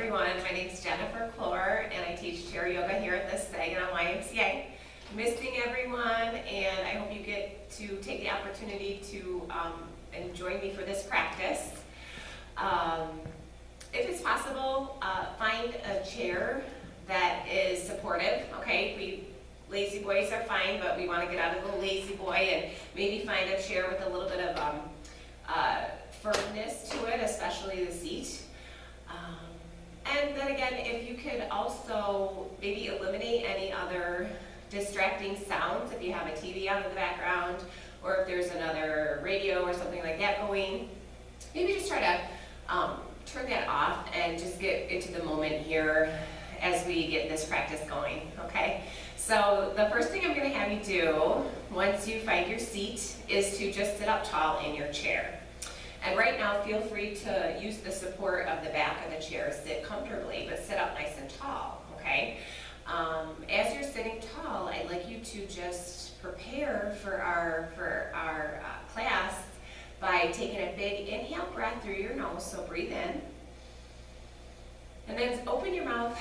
everyone. My name is Jennifer Clore, and I teach chair yoga here at this Saginaw YMCA. Missing everyone, and I hope you get to take the opportunity to and join me for this practice. If it's possible, find a chair that is supportive, okay? Lazy boys are fine, but we want to get out of the lazy boy and maybe find a chair with a little bit of firmness to it, especially the seat. And then again, if you could also maybe eliminate any other distracting sounds, if you have a TV on in the background, or if there's another radio or something like that going, maybe just try to turn that off and just get into the moment here as we get this practice going, okay? So the first thing I'm going to have you do, once you find your seat, is to just sit up tall in your chair. And right now, feel free to use the support of the back of the chair, sit comfortably, but sit up nice and tall, okay? As you're sitting tall, I'd like you to just prepare for our class by taking a big inhale breath through your nose, so breathe in. And then open your mouth,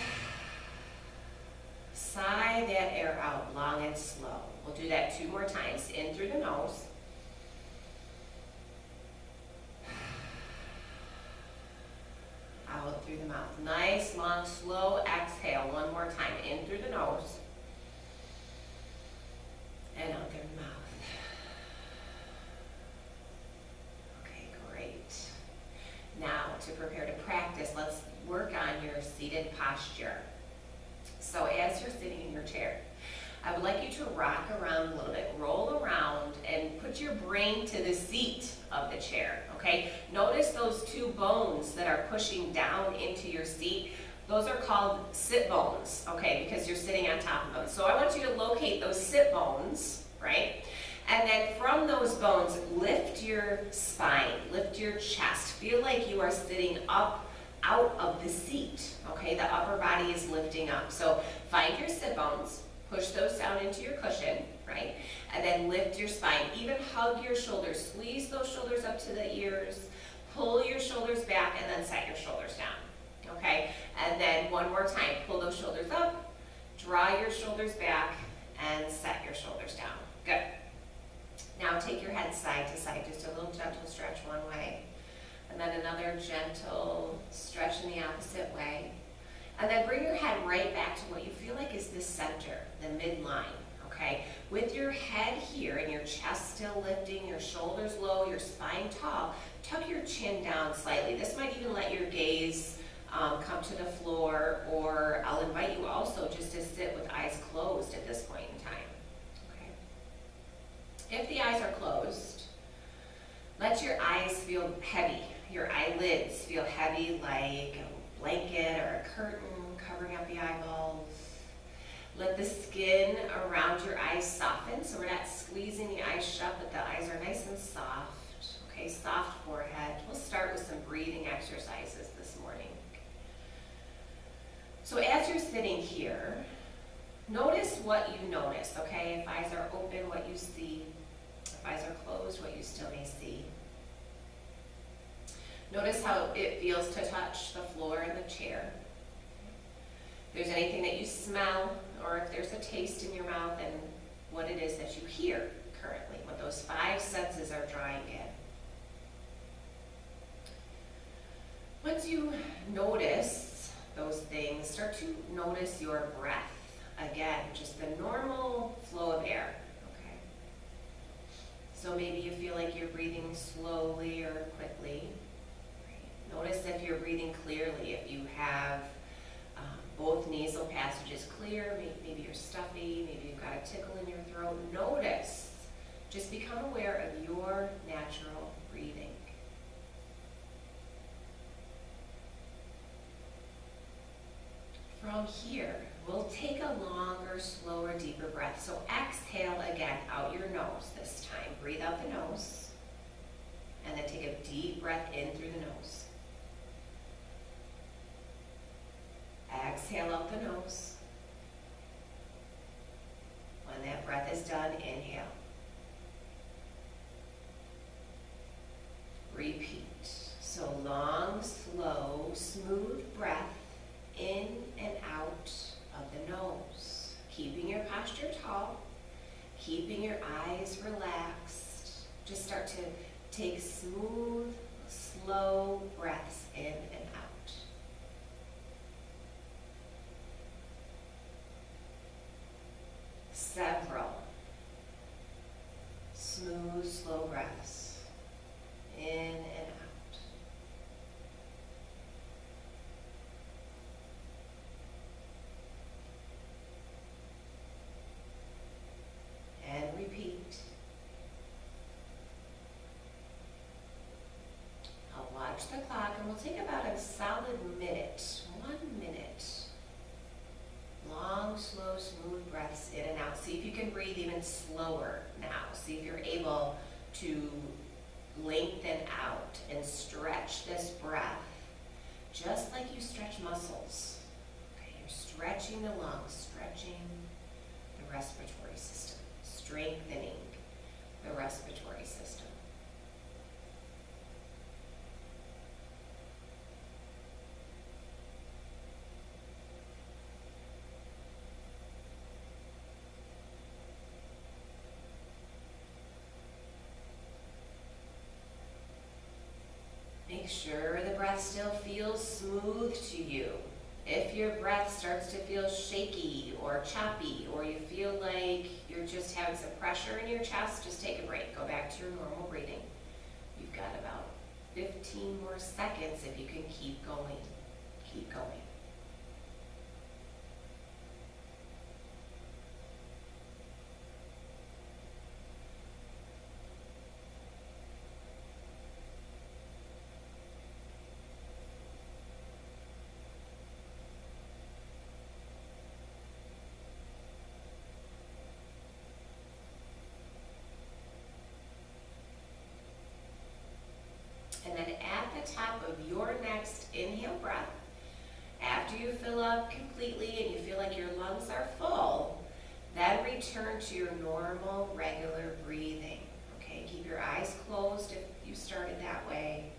sigh that air out long and slow. We'll do that 2 more times, in through the nose. Out through the mouth. Nice, long, slow exhale. 1 more time. In through the nose. And out through the mouth. Okay, great. Now, to prepare to practice, let's work on your seated posture. So as you're sitting in your chair, I would like you to rock around a little bit, roll around, and put your brain to the seat of the chair, okay? Notice those 2 bones that are pushing down into your seat. Those are called sit bones, okay, because you're sitting on top of them. So I want you to locate those sit bones, right? And then from those bones, lift your spine, lift your chest. Feel like you are sitting up out of the seat, okay? The upper body is lifting up. So find your sit bones. Push those down into your cushion, right? And then lift your spine. Even hug your shoulders. Squeeze those shoulders up to the ears. Pull your shoulders back and then set your shoulders down, okay? And then 1 more time. Pull those shoulders up. Draw your shoulders back and set your shoulders down. Good. Now take your head side to side. Just a little gentle stretch one way. And then another gentle stretch in the opposite way. And then bring your head right back to what you feel like is the center, the midline, okay? With your head here and your chest still lifting, your shoulders low, your spine tall, tuck your chin down slightly. This might even let your gaze come to the floor, or I'll invite you also just to sit with eyes closed at this point in time, okay? If the eyes are closed, let your eyes feel heavy. Your eyelids feel heavy like a blanket or a curtain covering up the eyeballs. Let the skin around your eyes soften, so we're not squeezing the eyes shut, but the eyes are nice and soft. Okay, soft forehead. We'll start with some breathing exercises this morning. So as you're sitting here, notice what you notice, okay? If eyes are open, what you see. If eyes are closed, what you still may see. Notice how it feels to touch the floor and the chair. If there's anything that you smell, or if there's a taste in your mouth, and what it is that you hear currently, what those 5 senses are drawing in. Once you notice those things, start to notice your breath. Again, just the normal flow of air. Okay. So maybe you feel like you're breathing slowly or quickly. Notice if you're breathing clearly, if you have both nasal passages clear, maybe you're stuffy, maybe you've got a tickle in your throat. Notice, just become aware of your natural breathing. From here, we'll take a longer, slower, deeper breath. So exhale again, out your nose this time. Breathe out the nose, and then take a deep breath in through the nose. Exhale out the nose. When that breath is done, inhale. Repeat. So long, slow, smooth breath relaxed, just start to take smooth, slow breaths in and out. Several smooth, slow breaths in and out. And repeat. I'll watch the clock and we'll take about a solid minute, 1 minute. Long, slow, smooth breaths in and out. See if you can breathe even slower now. See if you're able to lengthen out and stretch this breath just like you stretch muscles. Okay, you're stretching the lungs, stretching the respiratory system, strengthening the respiratory system. Make sure the breath still feels smooth to you. If your breath starts to feel shaky or choppy, or you feel like you're just having some pressure in your chest, just take a break. Go back to your normal breathing. You've got about 15 more seconds if you can keep going. Keep going. And then at the top of your next inhale breath, after you fill up completely and you feel like your lungs are full, then return to your normal, regular breathing. Okay, keep your eyes closed if you started that way.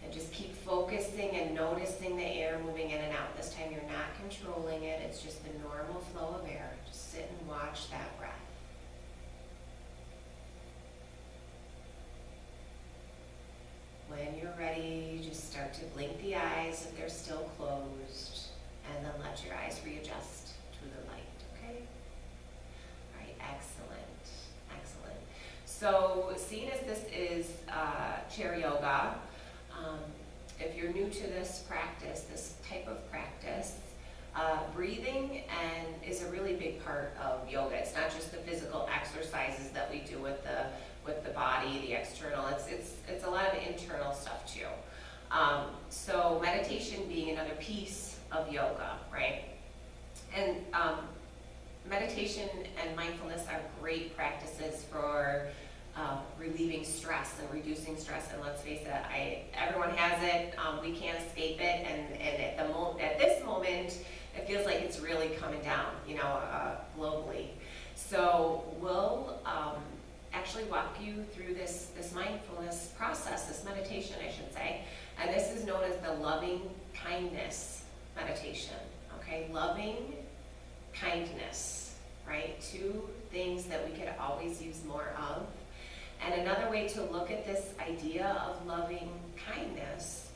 And just keep focusing and noticing the air moving in and out. This time you're not controlling it, it's just the normal flow of air. Just sit and watch that breath. When you're ready, just start to blink the eyes if they're still closed, and then let your eyes readjust to the light, okay? All right, excellent, excellent. So seeing as this is chair yoga, if you're new to this practice, this type of practice, breathing is a really big part of yoga. It's not just the physical exercises that we do with the body, the external. It's a lot of internal stuff too. So meditation being another piece of yoga, right? And meditation and mindfulness are great practices for relieving stress and reducing stress. And let's face it, everyone has it. We can't escape it. And at this moment, it feels like it's really coming down, globally. So we'll actually walk you through this mindfulness process, this meditation, I should say. And this is known as the loving kindness meditation, okay? Loving kindness, right? Two things that we could always use more of. And another way to look at this idea of loving kindness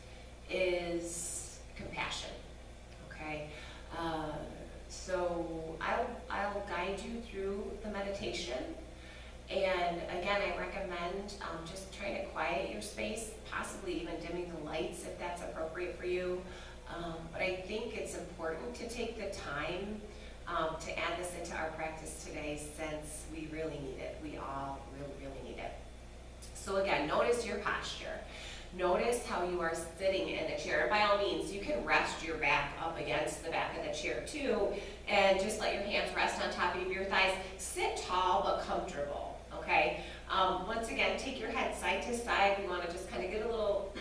is compassion, okay? So I'll guide you through the meditation. And again, I recommend just trying to quiet your space, possibly even dimming the lights if that's appropriate for you. But I think it's important to take the time to add this into our practice today, since we really need it. We all really, really need it. So again, notice your posture. Notice how you are sitting in the chair. By all means, you can rest your back up against the back of the chair too, and just let your hands rest on top of your thighs. Sit tall but comfortable, okay? Once again, take your head side to side. We want to just kind of get a little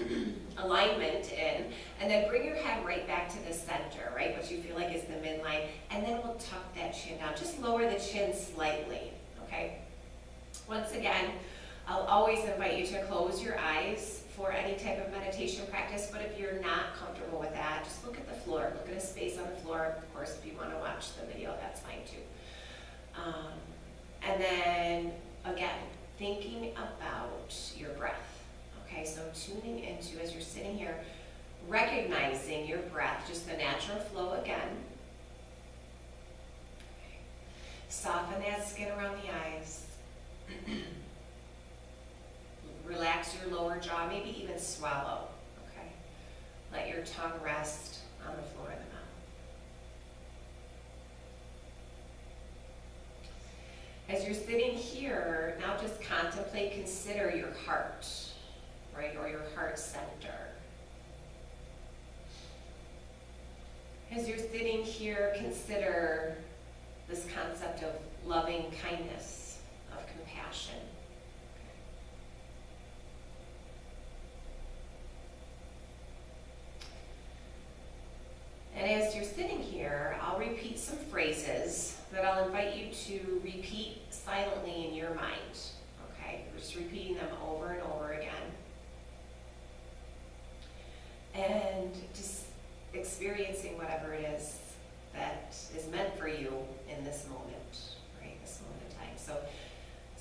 alignment in, and then bring your head right back to the center, right? What you feel like is the midline, and then we'll tuck that chin down. Just lower the chin slightly, okay? Once again, I'll always invite you to close your eyes for any type of meditation practice, but if you're not comfortable with that, just look at the floor. Look at a space on the floor. Of course, if you want to watch the video, that's fine too. And then, again, thinking about your breath. Okay, so tuning into, as you're sitting here, recognizing your breath, just the natural flow again. Soften that skin around the eyes. Relax your lower jaw, maybe even swallow. Okay, let your tongue rest on the floor of the mouth. As you're sitting here, now just contemplate, consider your heart, right, or your heart center. As you're sitting here, consider this concept of loving kindness, of compassion. And as you're sitting here, I'll repeat some phrases that I'll invite you to repeat silently in your mind. Okay, we're just repeating them over and over again. And just experiencing whatever it is that is meant for you in this moment, right? This moment in time. So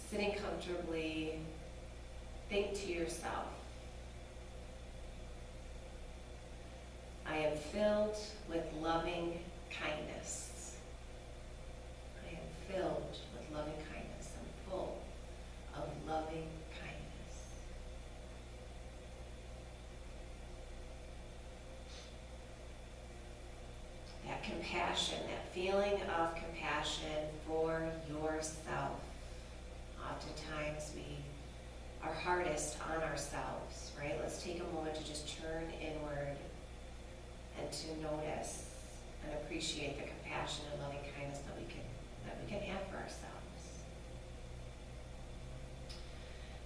sitting comfortably, think to yourself, I am filled with loving kindness. I am filled with loving kindness. I'm full of loving kindness. That compassion, that feeling of compassion for yourself. Oftentimes we are hardest on ourselves, right? Let's take a moment to just turn inward and to notice and appreciate the compassion and loving kindness that we can have for ourselves.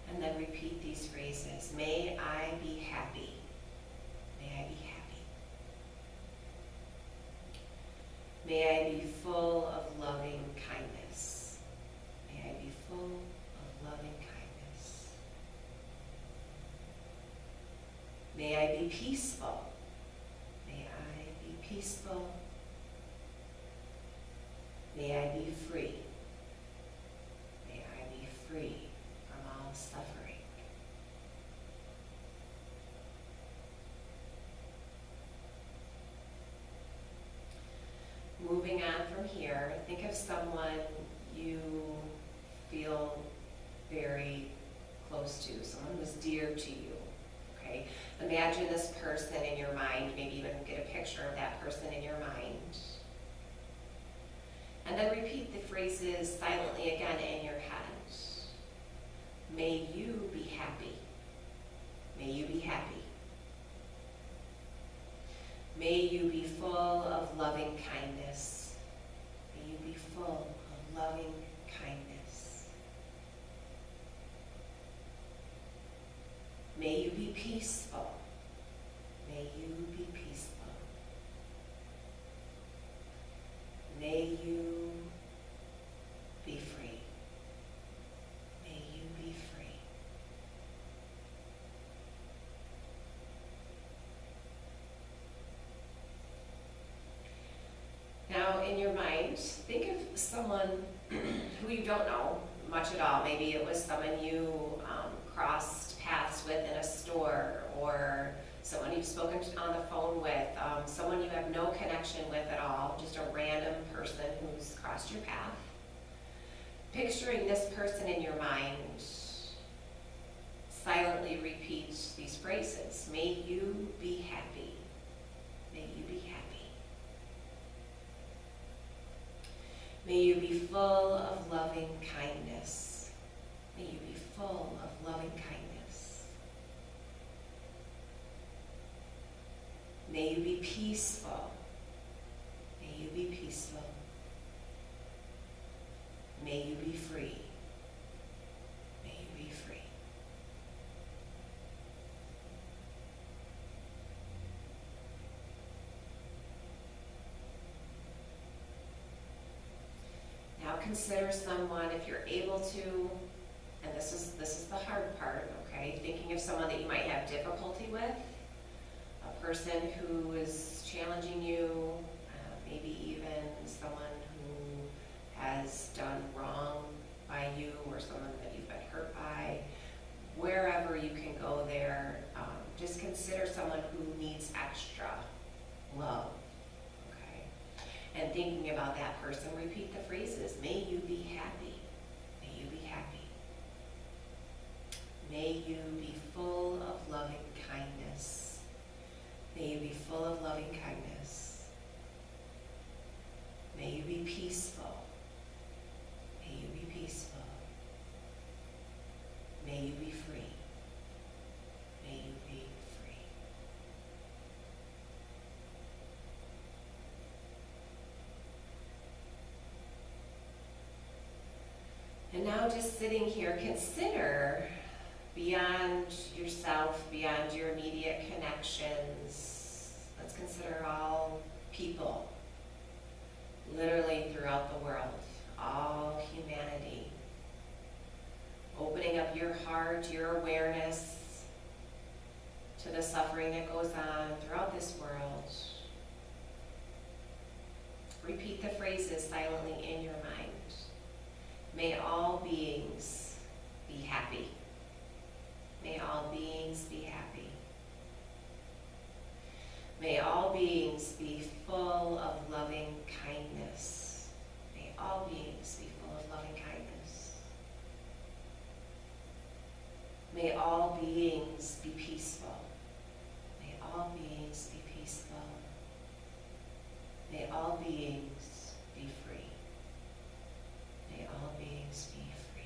And then repeat these phrases. May I be happy. May I be happy. May I be full of loving kindness. May I be full of loving kindness. May I be peaceful. Peaceful. May I be free. May I be free from all suffering. Moving on from here, think of someone you feel very close to, someone who's dear to you. Okay? Imagine this person in your mind, maybe even get a picture of that person in your mind. And then repeat the phrases silently again in your head. May you be happy. May you be happy. May you be full of loving kindness. May you be full of loving kindness. May you be peaceful. May you be peaceful. May you be free. May you be free. Now, in your mind, think of someone who you don't know much at all. Maybe it was someone you crossed paths with in a store, or someone you've spoken on the phone with, someone you have no connection with at all, just a random person who's crossed your path. Picturing this person in your mind, silently repeat these phrases. May you be happy. May you be happy. May you be full of loving kindness. May you be full of loving kindness. May you be peaceful. May you be peaceful. May you be free. May you be free. Now consider someone, if you're able to, and this is the hard part, okay? Thinking of someone that you might have difficulty with, a person who is challenging you, maybe even someone who has done wrong by you or someone that you've been hurt by. Wherever you can go there, just consider someone who needs extra love, okay? And thinking about that person, repeat the phrases. May you be happy. May you be happy. May you be full of loving kindness. May you be full of loving kindness. May you be peaceful. May you be peaceful. May you be free. May you be free. And now just sitting here, consider beyond yourself, beyond your immediate connections. Let's consider all people, literally throughout the world, all humanity. Opening up your heart, your awareness to the suffering that goes on throughout this world. Repeat the phrases silently in your mind. May all beings be happy. May all beings be happy. May all beings be full of loving kindness. May all beings be full of loving kindness. May all beings be peaceful. May all beings be peaceful. May all beings be free. May all beings be free.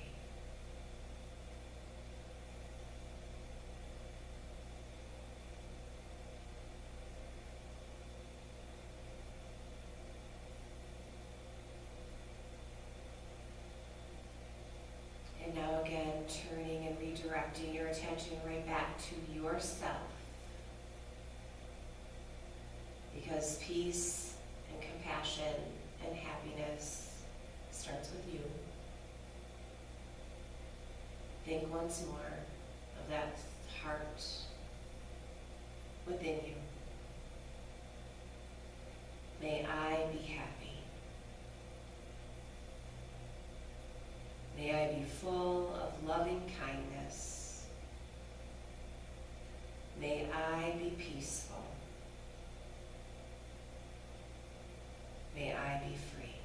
And now again, turning and redirecting your attention right back to yourself. Because peace and compassion and happiness starts with you. Think once more of that heart within you. May I be happy. May I be full of loving kindness. May I be peaceful. May I be free.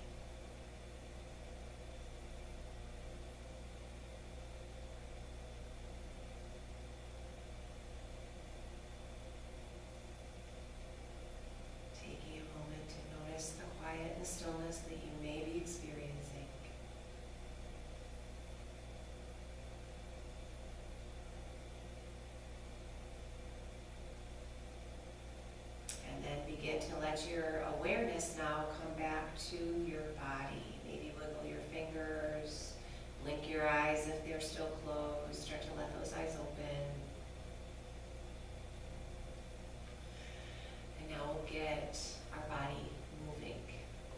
Taking a moment to notice the quiet and stillness that you may be experiencing. And then begin to let your awareness now come back to your body. Maybe wiggle your fingers, blink your eyes if they're still closed, start to let those eyes open. And now we'll get our body moving.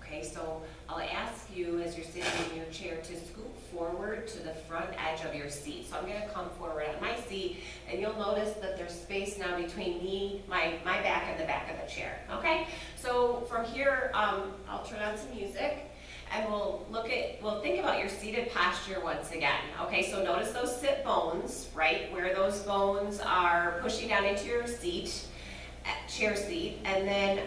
Okay, so I'll ask you as you're sitting in your chair to scoop forward to the front edge of your seat. So I'm going to come forward on my seat, and you'll notice that there's space now between me, my back, and the back of the chair. Okay, so from here, I'll turn on some music, and we'll think about your seated posture once again. Okay, so notice those sit bones, right, where those bones are pushing down into your seat, chair seat, and then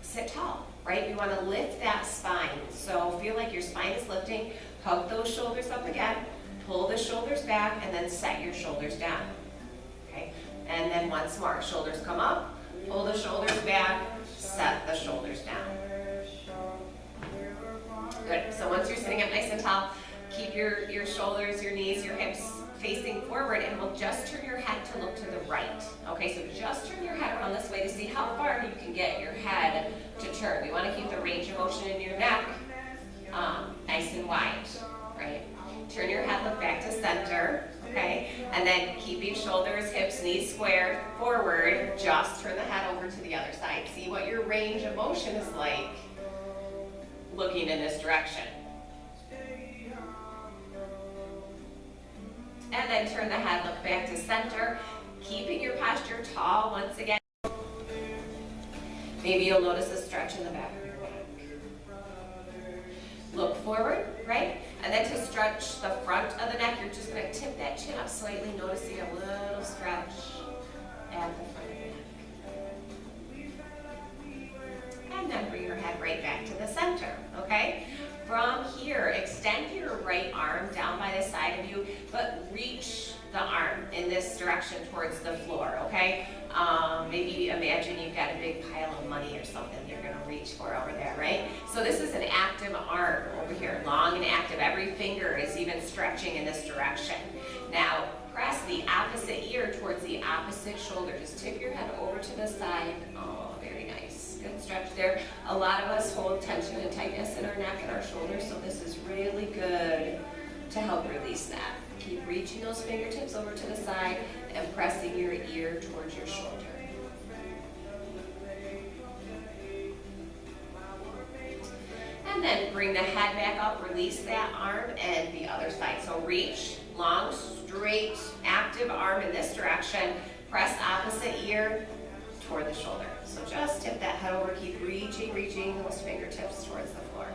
sit tall. Right, we want to lift that spine. So feel like your spine is lifting. Hug those shoulders up again. Pull the shoulders back, and then set your shoulders down. Okay, and then once more, shoulders come up. Pull the shoulders back. Set the shoulders down. Good. So once you're sitting up nice and tall, keep your shoulders, your knees, your hips facing forward, and we'll just turn your head to look to the right. Okay, so just turn your head around this way to see how far you can get your head to turn. We want to keep the range of motion in your neck nice and wide, right? Turn your head, look back to center, okay? And then keeping shoulders, hips, knees squared forward, just turn the head over to the other side. See what your range of motion is like looking in this direction. And then turn the head, look back to center, keeping your posture tall once again. Maybe you'll notice a stretch in the back of your neck. Look forward, right? And then to stretch the front of the neck, you're just gonna tip that chin up slightly, noticing a little stretch at the front of the neck. And then bring your head right back to the center, okay? From here, extend your right arm down by the side of you, but reach the arm in this direction towards the floor, okay? Maybe imagine you've got a big pile of money or something you're gonna reach for over there, right? So this is an active arm over here, long and active. Every finger is even stretching in this direction. Now, press the opposite ear towards the opposite shoulder. Just tip your head over to the side. Oh, very nice. Good stretch there. A lot of us hold tension and tightness in our neck and our shoulders, so this is really good to help release that. Keep reaching those fingertips over to the side and pressing your ear towards your shoulder. And then bring the head back up, release that arm, and the other side. So reach, long, straight, active arm in this direction. Press opposite ear toward the shoulder. So just tip that head over, keep reaching those fingertips towards the floor.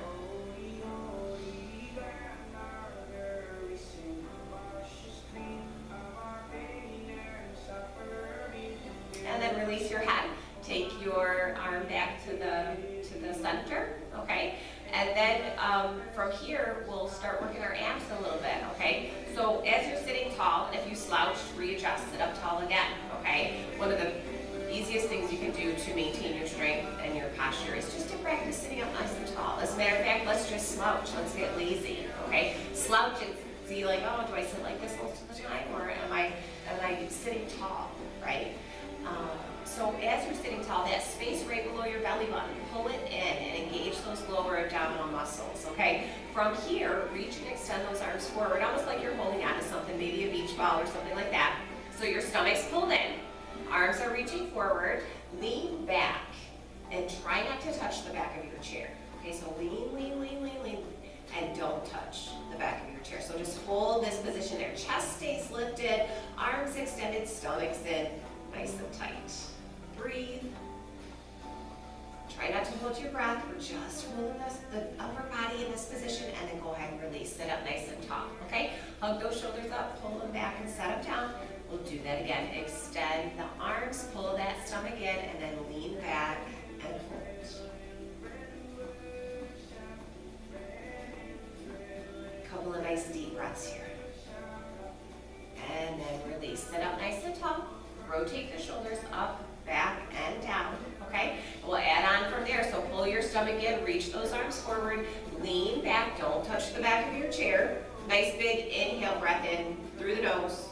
And then release your head. Take your arm back to the center, okay? And then from here, we'll start working our abs a little bit, okay? So as you're sitting tall, if you slouch, readjust, sit up tall again, okay? One of the easiest things you can do to maintain your strength and your posture is just to practice sitting up nice and tall. As a matter of fact, let's just slouch, let's get lazy, okay? Slouch and see like, oh, do I sit like this most of the time, or am I sitting tall, right? So as you're sitting tall, that space right below your belly button, pull it in and engage those lower abdominal muscles, okay? From here, reach and extend those arms forward, almost like you're holding onto something, maybe a beach ball or something like that. So your stomach's pulled in, arms are reaching forward, lean back, and try not to touch the back of your chair. Okay, so lean, and don't touch the back of your chair. So just hold this position there. Chest stays lifted, arms extended, stomach's in, nice and tight. Breathe. Try not to hold your breath. We're just holding the upper body in this position, and then go ahead and release. Sit up nice and tall, okay? Hug those shoulders up, pull them back, and set them down. We'll do that again. Extend the arms, pull that stomach in, and then lean back and hold. Couple of nice deep breaths here. And then release. Sit up nice and tall. Rotate the shoulders up, back, and down, okay? We'll add on from there, so pull your stomach in, reach those arms forward, lean back, don't touch the back of your chair. Nice big inhale, breath in through the nose.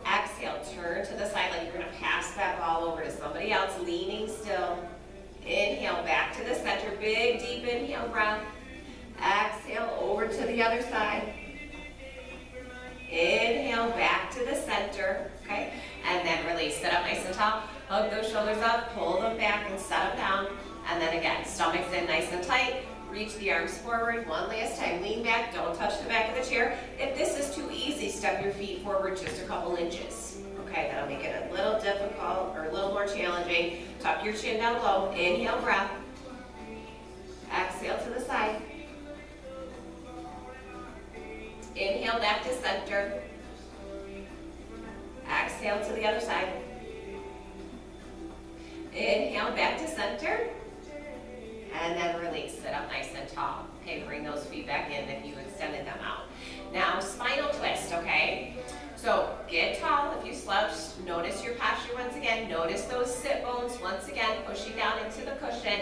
Exhale, turn to the side like you're gonna pass that ball over to somebody else, leaning still. Inhale, back to the center, big deep inhale breath. Exhale, over to the other side. Inhale, back to the center, okay? And then release, sit up nice and tall, hug those shoulders up, pull them back and set them down. And then again, stomach's in nice and tight, reach the arms forward, one last time, lean back, don't touch the back of the chair. If this is too easy, step your feet forward just a couple inches. Okay, that'll make it a little difficult or a little more challenging. Tuck your chin down low, inhale, breath. Exhale to the side. Inhale back to center. Exhale to the other side. Inhale back to center. And then release. Sit up nice and tall. Okay, bring those feet back in if you extended them out. Now, spinal twist, okay? So, get tall. If you slouch, notice your posture once again. Notice those sit bones once again, pushing down into the cushion.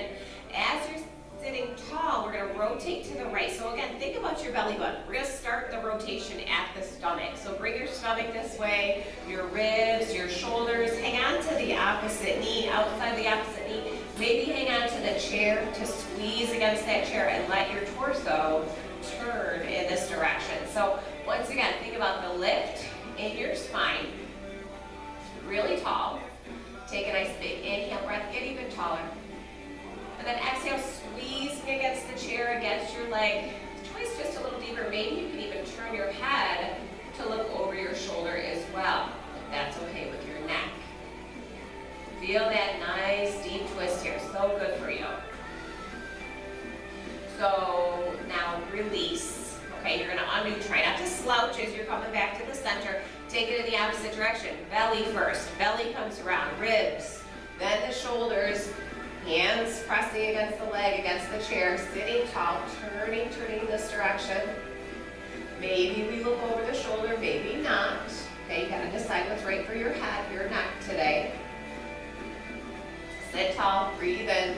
As you're sitting tall, we're going to rotate to the right. So again, think about your belly button. We're going to start the rotation at the stomach. So bring your stomach this way, your ribs, your shoulders. Hang on to the opposite knee, outside the opposite knee. Maybe hang on to the chair to squeeze against that chair and let your torso turn in this direction. So once again, think about the lift in your spine, really tall. Take a nice big inhale breath, get even taller. And then exhale, squeezing against the chair, against your leg. Twist just a little deeper. Maybe you can even turn your head to look over your shoulder as well, if that's okay with your neck. Feel that nice deep twist here, so good for you. So now release. slouch as you're coming back to the center. Take it in the opposite direction. Belly first. Belly comes around. Ribs. Then the shoulders. Hands pressing against the leg, against the chair. Sitting tall. Turning this direction. Maybe we look over the shoulder. Maybe not. Okay, you gotta decide what's right for your head, your neck today. Sit tall. Breathe in.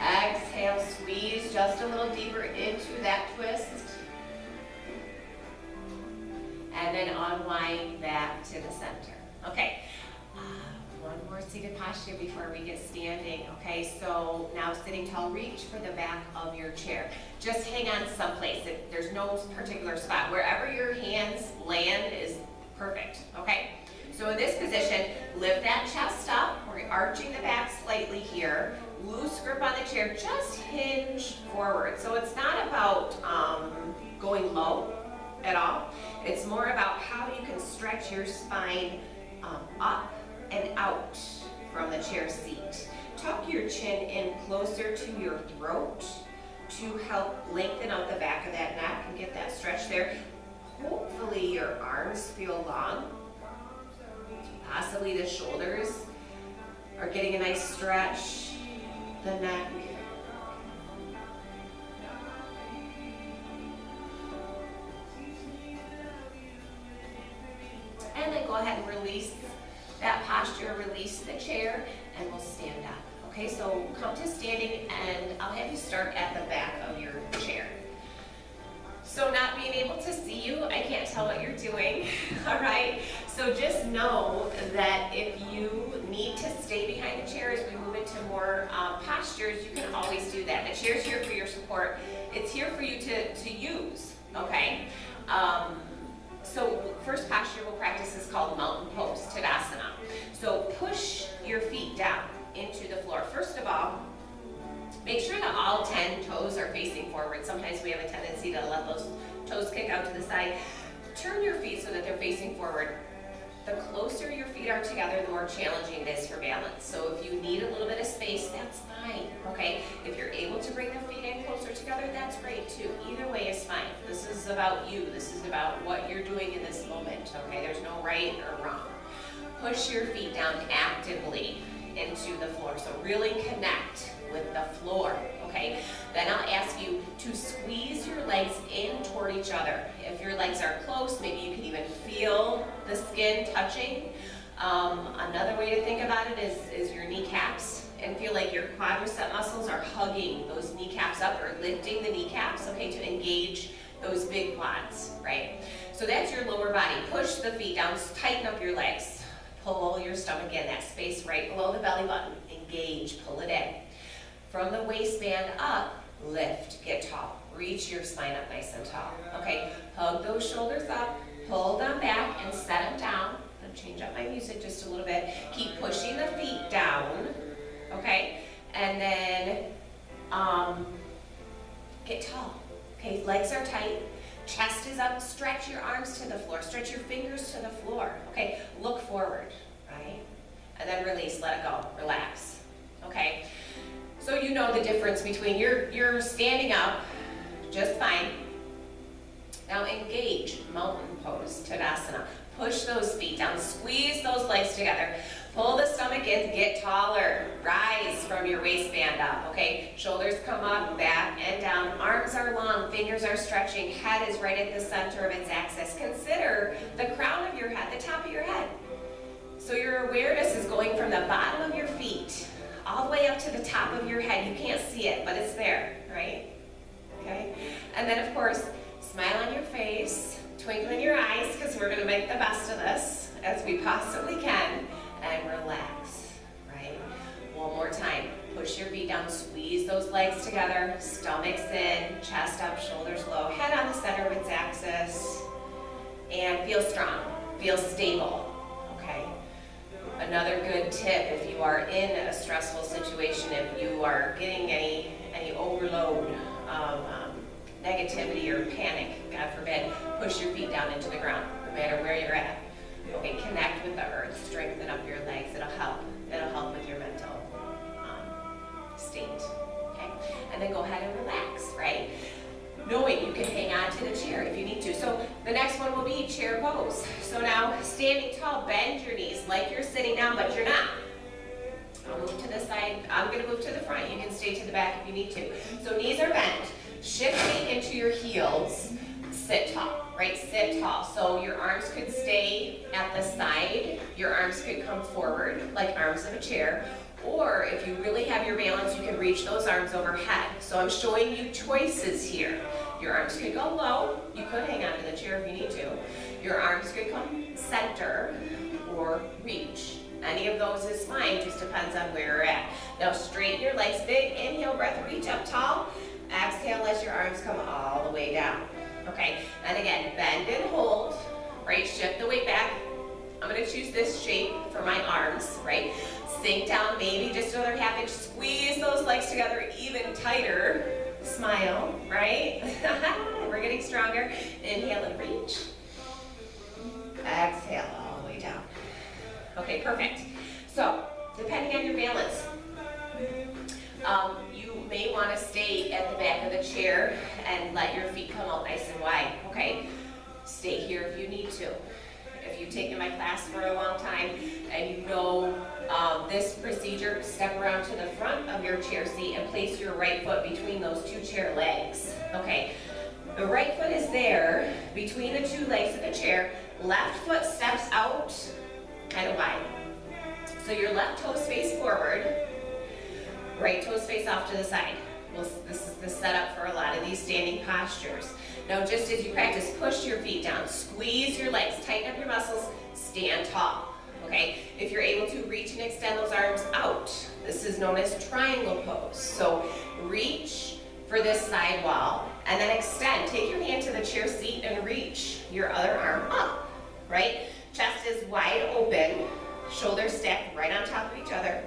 Exhale, squeeze just a little deeper into that twist. And then unwind back to the center. Okay, one more seated posture before we get standing. Okay, so now sitting tall, reach for the back of your chair. Just hang on someplace. There's no particular spot. Wherever your hands land is perfect, okay? So in this position, lift that chest up. We're arching the back slightly here. Loose grip on the chair, just hinge forward. So it's not about going low at all. It's more about how you can stretch your spine up and out from the chair seat. Tuck your chin in closer to your throat to help lengthen out the back of that neck and get that stretch there. Hopefully your arms feel long. Possibly the shoulders are getting a nice stretch. The neck. And then go ahead and release that posture, release the chair, and we'll stand up. Okay, so come to standing, and I'll have you start at the back of your chair. So not being able to see you, I can't tell what you're doing, all right? So just know that if you need to stay behind the chair as we move into more postures, you can always do that. The chair's here for your support. It's here for you to use, okay? So first posture we'll practice is called mountain pose, Tadasana. So push your feet down into the floor. First of all, make sure that all 10 toes are facing forward. Sometimes we have a tendency to let those toes kick out to the side. Turn your feet so that they're facing forward. The closer your feet are together, the more challenging it is for balance. So if you need a little bit of space, that's fine, okay? If you're able to bring the feet in closer together, that's great too. Either way is fine. This is about you. This is about what you're doing in this moment, okay? There's no right or wrong. Push your feet down actively into the floor. So really connect with the floor, okay? Then I'll ask you to squeeze your legs in toward each other. If your legs are close, maybe you can even feel the skin touching. Another way to think about it is your kneecaps, and feel like your quadricep muscles are hugging those kneecaps up or lifting the kneecaps, okay, to engage those big quads, right? So that's your lower body. Push the feet down, tighten up your legs. Pull your stomach in, that space right below the belly button. Engage, pull it in. From the waistband up, lift, get tall. Reach your spine up nice and tall. Okay, hug those shoulders up, pull them back and set them down. I'm gonna change up my music just a little bit. Keep pushing the feet down, okay? And then get tall. Okay, legs are tight, chest is up, stretch your arms to the floor, stretch your fingers to the floor. Okay, look forward, right? And then release, let it go, relax, okay? So you know the difference between you're standing up just fine. Now engage, mountain pose, Tadasana. Push those feet down, squeeze those legs together. Pull the stomach in, get taller. Rise from your waistband up, okay? Shoulders come up, back and down. Arms are long, fingers are stretching. Head is right at the center of its axis. Consider the crown of your head, the top of your head. So your awareness is going from the bottom of your feet all the way up to the top of your head. You can't see it, but it's there, right? Okay? And then, of course, smile on your face, twinkle in your eyes, because we're going to make the best of this as we possibly can, and relax, right? One more time. Push your feet down, squeeze those legs together, stomachs in, chest up, shoulders low, head on the center of its axis, and feel strong, feel stable, okay? Another good tip, if you are in a stressful situation, if you are getting any overload of negativity or panic, God forbid, push your feet down into the ground, no matter where you're at. Okay, connect with the earth, strengthen up your legs, it'll help. It'll help with your mental state, okay? And then go ahead and relax, right? Knowing you can hang on to the chair. If you need standing chair pose. So now standing tall, bend your knees like you're sitting down, but you're not. I'll move to the side. I'm going to move to the front. You can stay to the back if you need to. So knees are bent. Shifting into your heels. Sit tall, right? Sit tall. So your arms could stay at the side. Your arms could come forward like arms of a chair. Or if you really have your balance, you can reach those arms overhead. So I'm showing you choices here. Your arms could go low. You could hang on to the chair if you need to. Your arms could come center or reach. Any of those is fine, just depends on where you're at. Now straighten your legs, big inhale breath, reach up tall. Exhale, let your arms come all the way down. Okay, and again, bend and hold, right? Shift the weight back. I'm gonna choose this shape for my arms, right? Sink down, maybe just another half inch. Squeeze those legs together even tighter. Smile, right? We're getting stronger. Inhale and reach. Exhale all the way down. Okay, perfect. So, depending on your balance, you may want to stay at the back of the chair and let your feet come out nice and wide, okay? Stay here if you need to. If you've taken my class for a long time and you know this procedure, step around to the front of your chair seat and place your right foot between those two chair legs, okay? The right foot is there between the two legs of the chair. Left foot steps out kind of wide. So your left toes face forward, right toes face off to the side. Well, this is the setup for a lot of these standing postures. Now just as you practice, push your feet down, squeeze your legs, tighten up your muscles, stand tall, okay? If you're able to reach and extend those arms out, this is known as triangle pose. So reach for this side wall and then extend. Take your hand to the chair seat and reach your other arm up, right? Chest is wide open, shoulders stacked right on top of each other.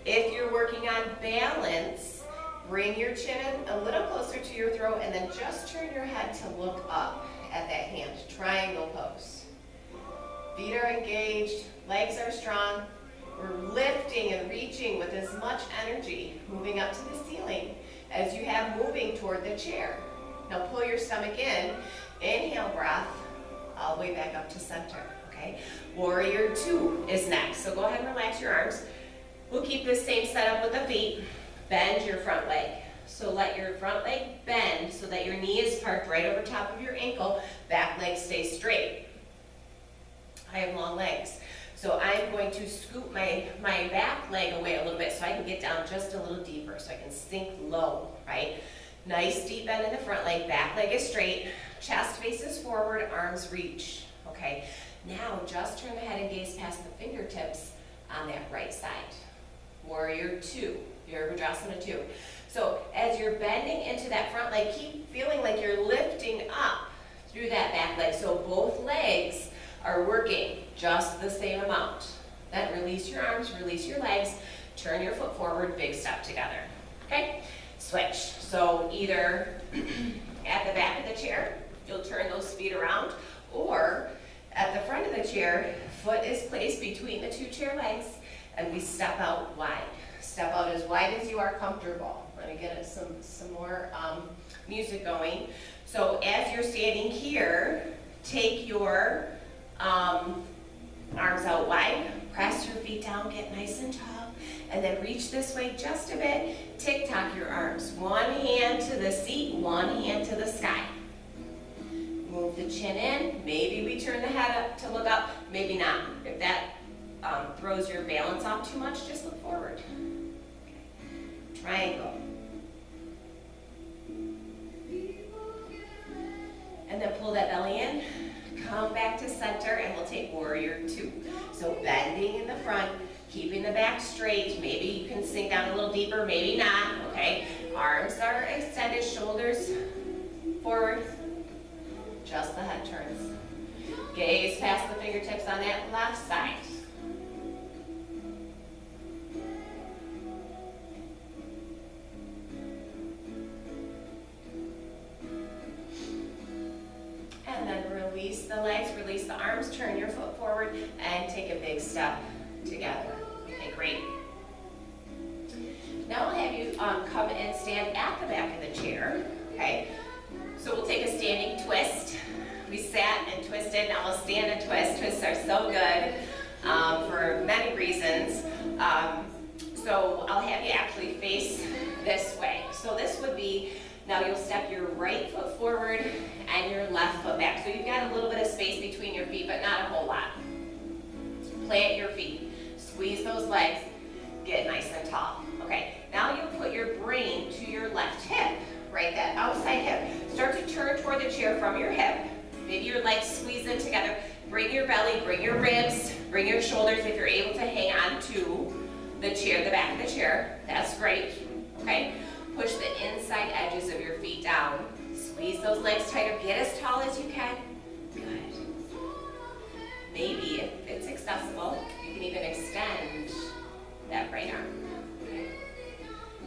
If you're working on balance, bring your chin in a little closer to your throat and then just turn your head to look up at that hand. Triangle pose. Feet are engaged, legs are strong. We're lifting and reaching with as much energy, moving up to the ceiling as you have moving toward the chair. Now pull your stomach in, inhale breath, all the way back up to center. Okay. Warrior 2 is next. So go ahead and relax your arms. We'll keep this same setup with the feet. Bend your front leg. So let your front leg bend so that your knee is parked right over top of your ankle. Back leg stays straight. I have long legs. So I'm going to scoop my back leg away a little bit so I can get down just a little deeper so I can sink low, right? Nice deep bend in the front leg. Back leg is straight. Chest faces forward, arms reach. Okay. Now just turn the head and gaze past the fingertips on that right side. Warrior 2, Virabhadrasana 2. So as you're bending into that front leg, keep feeling like you're lifting up through that back leg. So both legs are working just the same amount. Then release your arms, release your legs, turn your foot forward, big step together. Okay? Switch. So either at the back of the chair, you'll turn those feet around, or at the front of the chair, foot is placed between the two chair legs, and we step out wide. Step out as wide as you are comfortable. Let me get some more music going. So as you're standing here, take your arms out wide, press your feet down, get nice and tall, and then reach this way just a bit. Tick-tock your arms. One hand to the seat, one hand to the sky. Move the chin in. Maybe we turn the head up to look up, maybe not. If that throws your balance off too much, just look forward. Okay. Triangle. And then pull that belly in, come back to center, and we'll take Warrior 2. So bending in the front, keeping the back straight. Maybe you can sink down a little deeper, maybe not, okay? Arms are extended, shoulders forward. Just the head turns. Gaze past the fingertips on that left side. And then release the legs, release the arms, turn your foot forward, and take a big step together. Okay, great. Now I'll have you come and stand at the back of the chair, okay? So we'll take a standing twist. We sat and twisted twisted. Now we'll stand and twist. Twists are so good for many reasons. So I'll have you actually face this way. So this would be, now you'll step your right foot forward and your left foot back. So you've got a little bit of space between your feet, but not a whole lot. Plant your feet. Squeeze those legs. Get nice and tall. Okay, now you'll put your brain to your left hip, right? That outside hip. Start to turn toward the chair from your hip. Maybe your legs squeeze in together. Bring your belly, bring your ribs, bring your shoulders. If you're able to hang on to the chair, the back of the chair, that's great. Okay, push the inside edges of your feet down. Squeeze those legs tighter. Get as tall as you can. Good. Maybe, if it's accessible, you can even extend that right arm. Okay.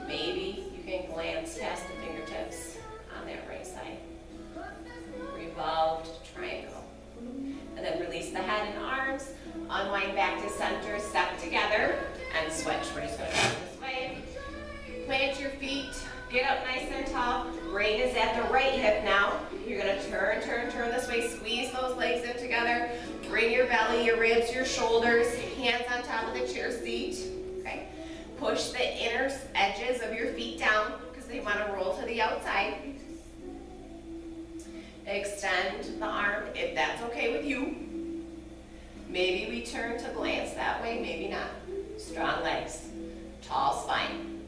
Maybe you can glance past the fingertips on that right side. Revolved triangle. And then release the head and arms. Unwind back to center, step together, and switch. We're just going to go this way. Plant your feet. Get up nice and tall. Brain is at the right hip now. You're going to turn this way. Squeeze those legs in together. Bring your belly, your ribs, your shoulders, hands on top of the chair seat. Okay. Push the inner edges of your feet down because they want to roll to the outside. Extend the arm if that's okay with you. Maybe we turn to glance that way, maybe not. Strong legs, tall spine.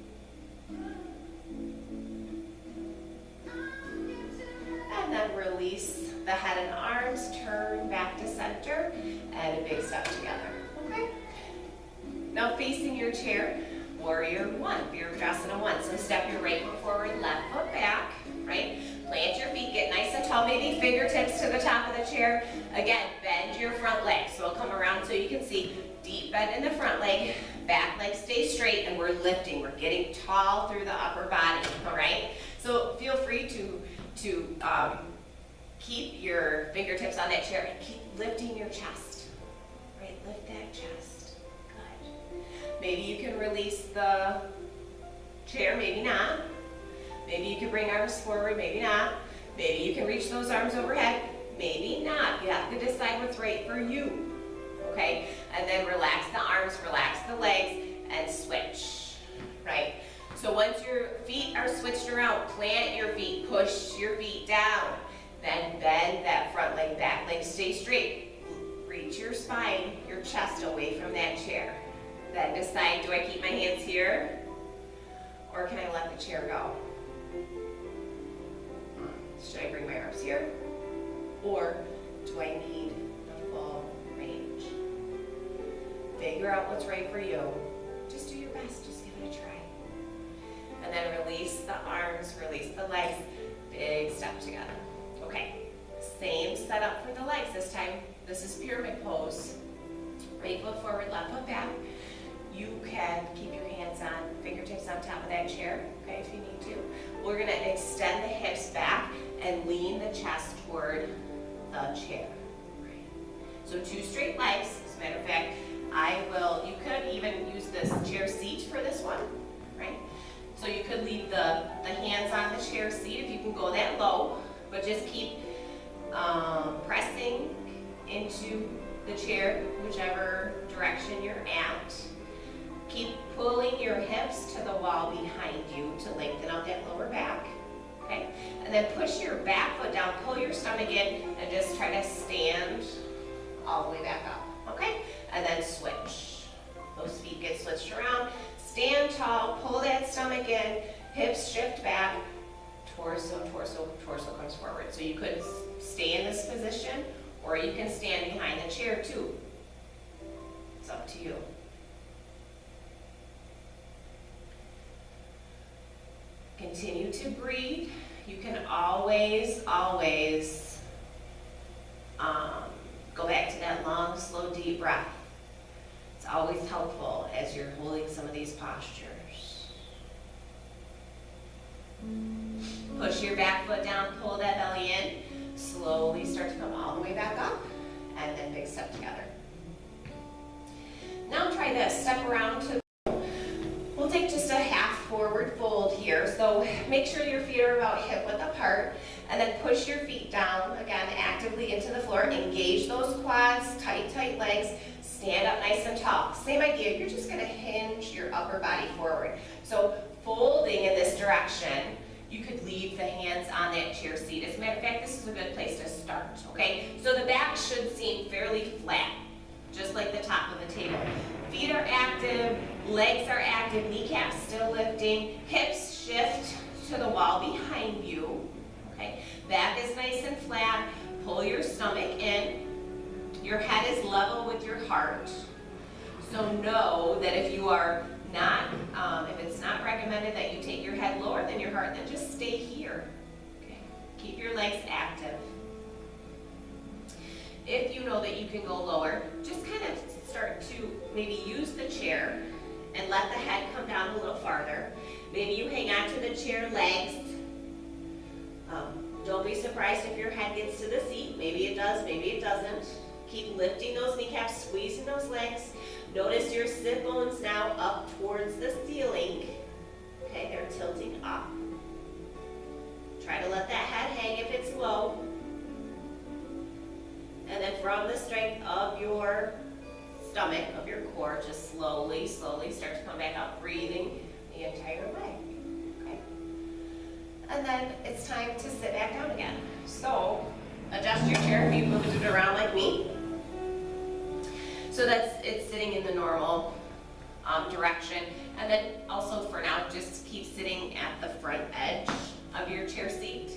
And then release the head and arms, turn back to center, and a big step together. Okay? Now facing your chair, warrior one, Virabhadrasana 1. So step your right foot forward, left foot back, right? Plant your feet, get nice and tall, maybe fingertips to the top of the chair. Again, bend your front leg. So we'll come around so you can see deep bend in the front leg, back leg stays straight, and we're lifting. We're getting tall through the upper body, all right? So feel free to keep your fingertips on that chair and keep lifting your chest, right? Lift that chest, good. Maybe you can release the chair, maybe not. Maybe you can bring arms forward, maybe not. Maybe you can reach those arms overhead, maybe not. You have to decide what's right for you, okay? And then relax the arms, relax the legs, and switch, right? So once your feet are switched around, plant your feet, push your feet down, then bend that front leg, back leg, stay straight. Reach your spine, your chest away from that chair. Then decide, do I keep my hands here, or can I let the chair go? Should I bring my arms here? Or do I need the full range? Figure out what's right for you. Just do your best, just give it a try. And then release the arms, release the legs, big step together. Okay, same setup for the legs this time. This is pyramid pose. Right foot forward, left foot back. You can keep your hands on, fingertips on top of that chair, okay, if you need to. We're gonna extend the hips back and lean the chest toward the chair. Right. So 2 straight legs. As a matter of fact, you could even use this chair seat for this one, right? So you could leave the hands on the chair seat if you can go that low, but just keep pressing into the chair, whichever direction you're at. Keep pulling your hips to the wall behind you to lengthen out that lower back, okay? And then push your back foot down, pull your stomach in, and just try to stand all the way back up, okay? And then switch. Those feet get switched around. Stand tall, pull that stomach in, hips shift back, torso comes forward. So you could stay in this position, or you can stand behind the chair too. It's up to you. Continue to breathe. You can always go back to that long, slow, deep breath. It's always helpful as you're holding some of these postures. Push your back foot down, pull that belly in. Slowly start to come all the way back up, and then big step together. Now try this, step around to, we'll take just a half forward fold here. So make sure your feet are about hip width apart, and then push your feet down, again, actively into the floor, engage those quads, tight, tight legs, stand up nice and tall. Same idea, you're just gonna hinge your upper body forward. So folding in this direction, you could leave the hands on that chair seat. As a matter of fact, this is a good place to start, okay? So the back should seem fairly flat, just like the top of the table. Feet are active, legs are active, kneecaps still lifting, hips shift to the wall behind you, okay? Back is nice and flat, pull your stomach in, your head is level with your heart. So know that if you are not, if it's not recommended that you take your head lower than your heart, then just stay here, okay? Keep your legs active. If you know that you can go lower, just kind of start to maybe use the chair and let the head come down a little farther. Maybe you hang on to the chair legs. Don't be surprised if your head gets to the seat. Maybe it does, maybe it doesn't. Keep lifting those kneecaps, squeezing those legs. Notice your sit bones now up towards the ceiling. Okay, they're tilting up. Try to let that head hang if it's low. And then from the strength of your stomach, of your core, just slowly, slowly start to come back up, breathing the entire way. Okay? And then it's time to sit back down again. So adjust your chair if you moved it around like me. So it's sitting in the normal direction. And then also for now, just keep sitting at the front edge of your chair seat.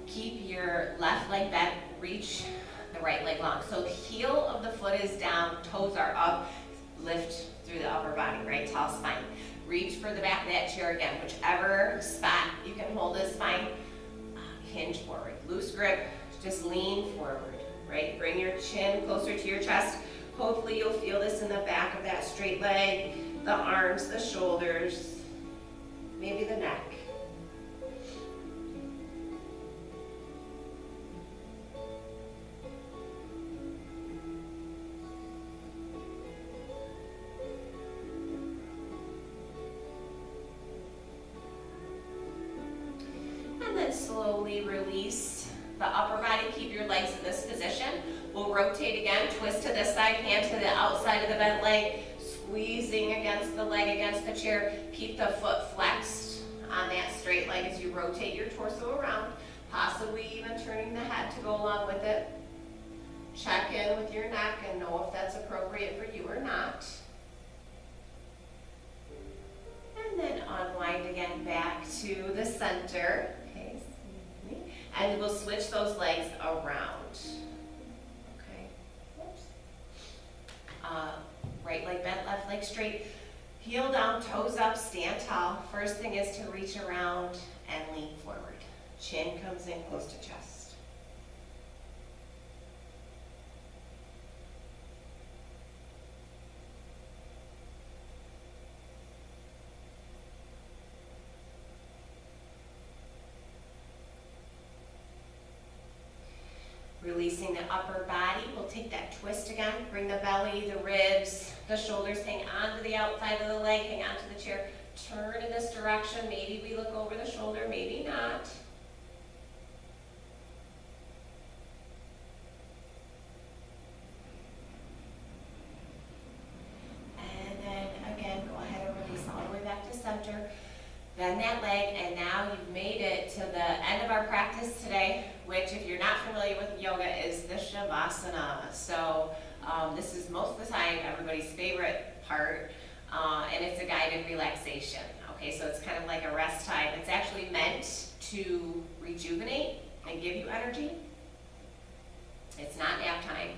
Keep your left leg bent, reach the right leg long. So the heel of the foot is down, toes are up, lift through the upper body, right? Tall spine. Reach for the back of that chair again, whichever spot you can hold the spine, hinge forward. Loose grip, just lean forward, right? Bring your chin closer to your chest. Hopefully you'll feel this in the back of that straight leg, the arms, the shoulders, maybe the neck. Slowly release the upper body. Keep your legs in this position. We'll rotate again, twist to this side, hand to the outside of the bent leg, squeezing against the leg, against the chair. Keep the foot flexed on that straight leg as you rotate your torso around, possibly even turning the head to go along with it. Check in with your neck and know if that's appropriate for you or not. And then unwind again back to the center. And we'll switch those legs around. Okay. Oops. Right leg bent, left leg straight. Heel down, toes up, stand tall. First thing is to reach around and lean forward. Chin comes in close to chest. Releasing the upper body, we'll take that twist again. Bring the belly, the ribs, the shoulders hang onto the outside of the leg, hang onto the chair. Turn in this direction. Maybe we look over the shoulder, maybe not. And then again, go ahead and release all the way back to center. Bend that leg, and now you've made it to the end of our practice today, which, if you're not familiar with yoga, is the Shavasana. So this is most of the time everybody's favorite part, and it's a guided relaxation. Okay, so it's kind of like a rest time. It's actually meant to rejuvenate and give you energy. It's not nap time,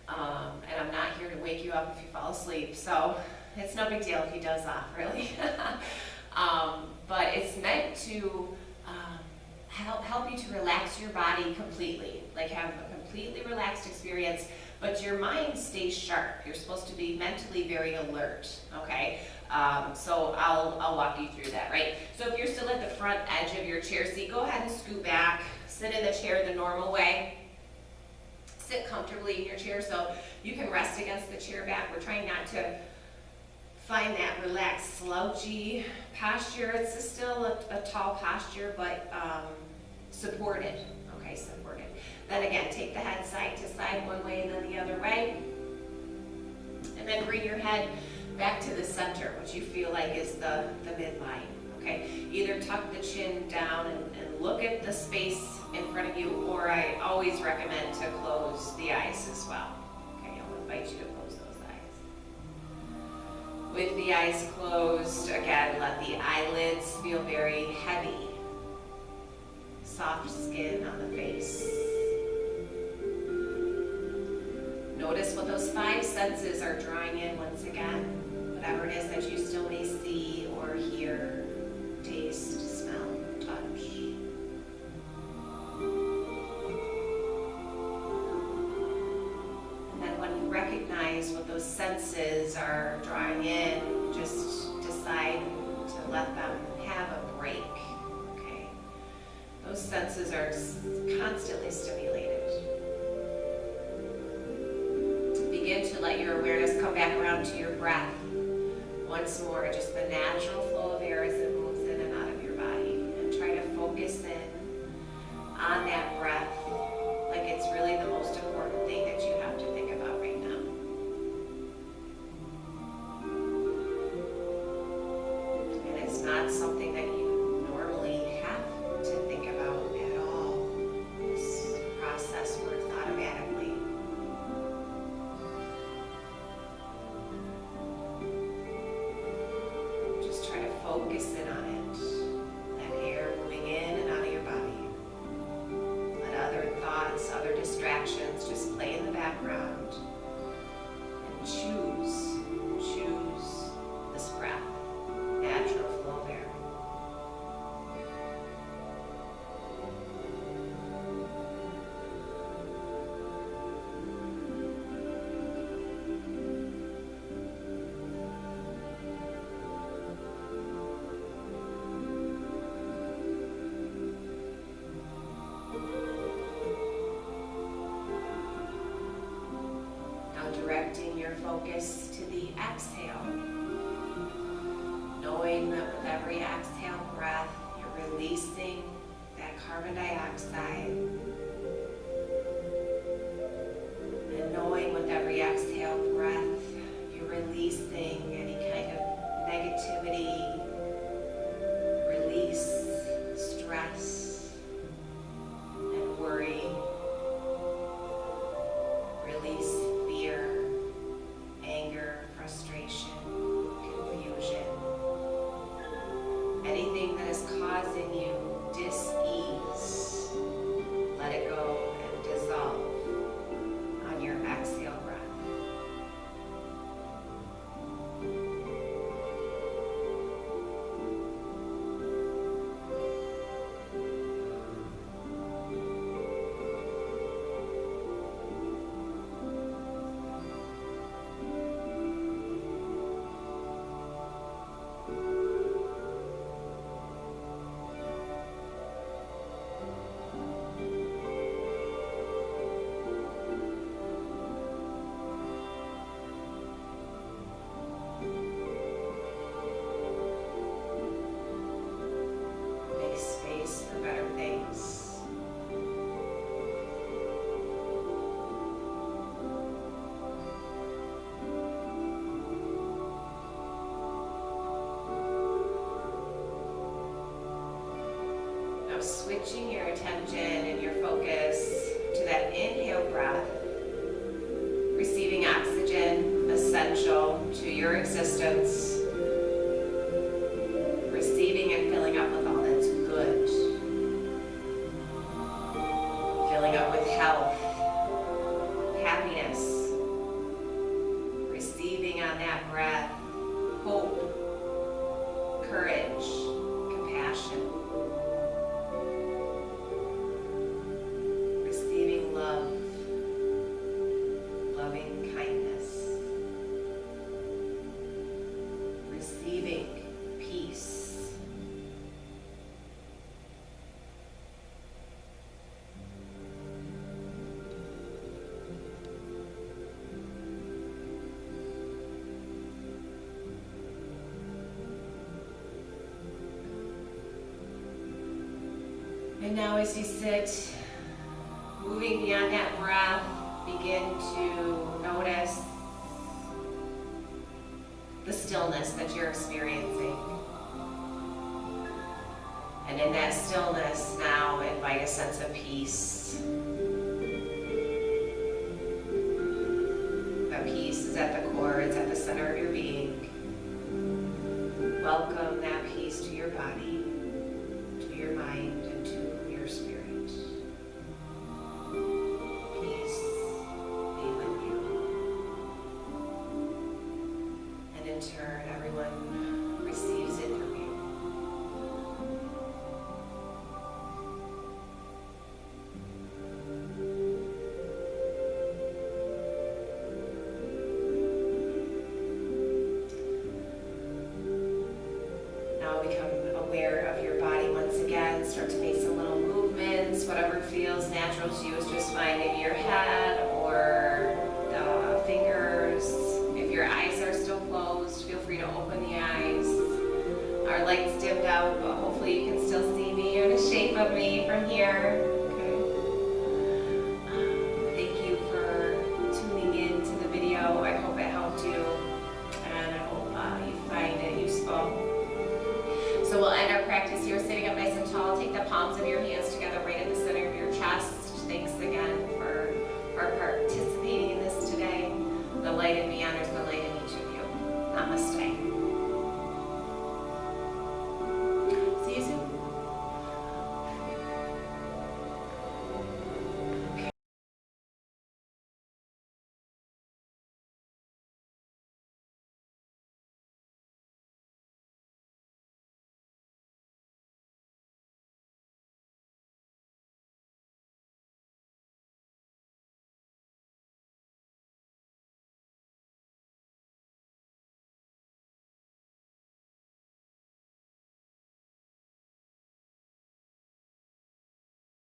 and I'm not here to wake you up if you fall asleep. So it's no big deal if you doze off, really. But it's meant to help you to relax your body completely, like have a completely relaxed experience, but your mind stays sharp. You're supposed to be mentally very alert, okay? So I'll walk you through that, right? So if you're still at the front edge of your chair seat, go ahead and scoot back, sit in the chair the normal way. Sit comfortably in your chair so you can rest against the chair back. We're trying not to find that relaxed, slouchy posture. It's still a tall posture, but supported. Okay, supported. Then again, take the head side to side, one way and then the other way. And then bring your head back to the center, which you feel like is the midline. Okay, either tuck the chin down and look at the space in front of you, or I always recommend to close the eyes as well. Okay, I'll invite you to close those eyes. With the eyes closed, again, let the eyelids feel very heavy. Soft skin on the face. Notice what those five senses are drawing in once again. Whatever it is that you still may see or hear, taste, smell, touch. And then when you recognize what those senses are drawing in, just decide to let them have a break. Okay? Those senses are constantly stimulated. Begin to let your awareness come back around to your breath. Once more, just the natural flow of air as it moves in and out of your body. And try to focus in on that breath like it's really the most important thing that you have to think about right now. And it's not something that you normally have to think about at all. This process works automatically. Focus in on it. That air moving in and out of your body. Let other thoughts, other distractions just play in the background. And choose this breath, natural flow of air. Directing your focus to the exhale, knowing that with every exhale breath, you're releasing that carbon dioxide, and knowing with every exhale breath, you're releasing any kind of negativity, release stress and worry, release fear, anger, frustration, confusion, anything that is causing you dis-ease, let it go and dissolve on your exhale breath. Switching your attention and your focus to that inhale breath, receiving oxygen essential to your existence, receiving and filling up with all that's good, filling up with health, happiness, receiving on that breath hope, courage, compassion. Love, loving kindness, receiving peace, and now as you sit, Moving beyond that breath, begin to notice the stillness that you're experiencing. And in that stillness now, invite a sense of peace. That peace is at the core, it's at the center of your